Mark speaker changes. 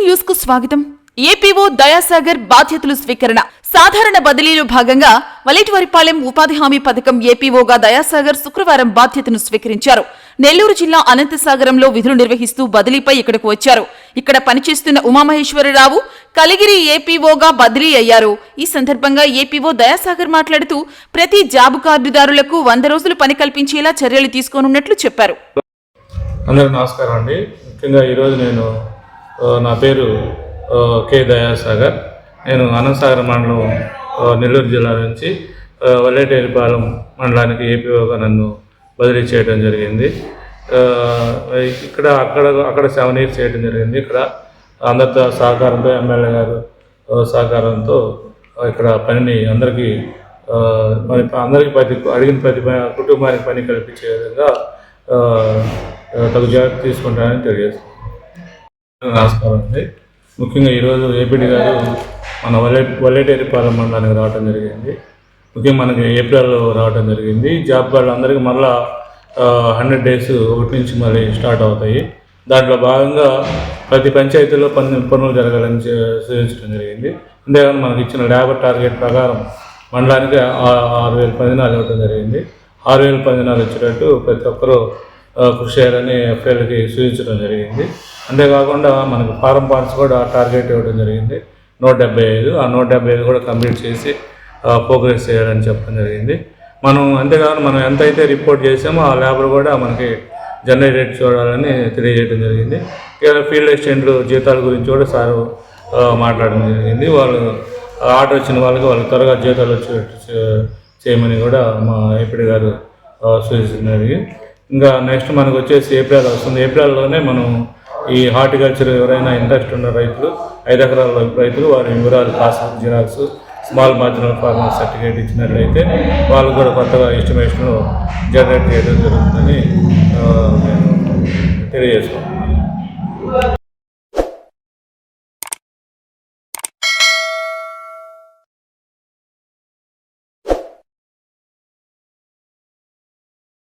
Speaker 1: News కు స్వాగతం. APO Dayasagar బాధ్యతలు స్వీకరణ. సాధారణ బదిలీలో భాగంగా వలేటివారిపాలెం ఉపాధి హామీ పథకం ఏపీఓగా దయాసాగర్ శుక్రవారం బాధ్యతను స్వీకరించారు. నెల్లూరు జిల్లా అనంతసాగరంలో విధులు నిర్వహిస్తూ బదిలీపై ఇక్కడకు వచ్చారు. ఇక్కడ పనిచేస్తున్న ఉమామహేశ్వరరావు కలిగిరి ఏపీఓగా బదిలీ అయ్యారు. ఈ సందర్భంగా ఏపీఓ దయాసాగర్ మాట్లాడుతూ ప్రతి జాబు కార్డుదారులకు 100 రోజులు పని కల్పించేలా చర్యలు తీసుకోనున్నట్లు చెప్పారు.
Speaker 2: అందరికీ నమస్కారం అండి. ముఖ్యంగా ఈరోజు నా పేరు కె దయాసాగర్. నేను అనంతసాగర్ మండలం నెల్లూరు జిల్లా నుంచి వలేటివారిపాలెం మండలానికి ఏపీఓగా నన్ను బదిలీ చేయడం జరిగింది. అక్కడ 7 years చేయడం జరిగింది. ఇక్కడ అందరితో సహకారంతో, ఎమ్మెల్యే గారు సహకారంతో ఇక్కడ పనిని అందరికీ అడిగిన ప్రతి కుటుంబానికి పని కల్పించే విధంగా తగు జాగ్రత్త తీసుకుంటానని తెలియజేస్తాను. నమస్కారం అండి. ముఖ్యంగా ఈరోజు ఏపీడీ గారు మన వలేటివారిపాలెం మండలానికి రావడం జరిగింది. ముఖ్యంగా మనకి ఏప్రిల్లో రావడం జరిగింది. జాబ్ వాళ్ళందరికీ మళ్ళీ 100 days ఒకటి నుంచి మళ్ళీ స్టార్ట్ అవుతాయి. దాంట్లో భాగంగా ప్రతి పంచాయతీలో పనులు జరగాలని సూచించడం జరిగింది. అంతేగాని మనకి ఇచ్చిన లేబర్ టార్గెట్ ప్రకారం మండలానికి 6,000 పదినాలు ఇవ్వడం జరిగింది. 6,000 పదినాలు ఇచ్చేటట్టు ప్రతి ఒక్కరూ కృషి చేయాలని ఎఫ్ఐఎల్కి సూచించడం జరిగింది. అంతేకాకుండా మనకు ఫారం పాయింట్స్ కూడా టార్గెట్ ఇవ్వడం జరిగింది 175. ఆ 175 కూడా కంప్లీట్ చేసి ప్రోగ్రెస్ చేయాలని చెప్పడం జరిగింది. అంతేకాకుండా మనం ఎంతైతే రిపోర్ట్ చేసామో ఆ లేబర్ కూడా మనకి జనరేట్ చూడాలని తెలియజేయడం జరిగింది. ఇక ఫీల్డ్ అసిస్టెంట్లు జీతాల గురించి కూడా సారు మాట్లాడడం జరిగింది. వాళ్ళు ఆర్డర్ వచ్చిన వాళ్ళకి త్వరగా జీతాలు వచ్చేటట్టు చేయమని కూడా మా ఏపీడీ గారు సూచించడం జరిగింది. ఇంకా నెక్స్ట్ మనకు వచ్చేసి ఏప్రిల్ వస్తుంది. ఏప్రిల్లోనే మనం ఈ హార్టికల్చర్ ఎవరైనా ఇంట్రెస్ట్ ఉన్న రైతులు 5 ఎకరాల రైతులు వారి వివరాలు passbook xerox small marginal farmer certificate ఇచ్చినట్లయితే వాళ్ళు కూడా కొత్తగా ఎస్టిమేషన్ జనరేట్ చేయడం జరుగుతుందని నేను తెలియజేసుకుంటున్నాను.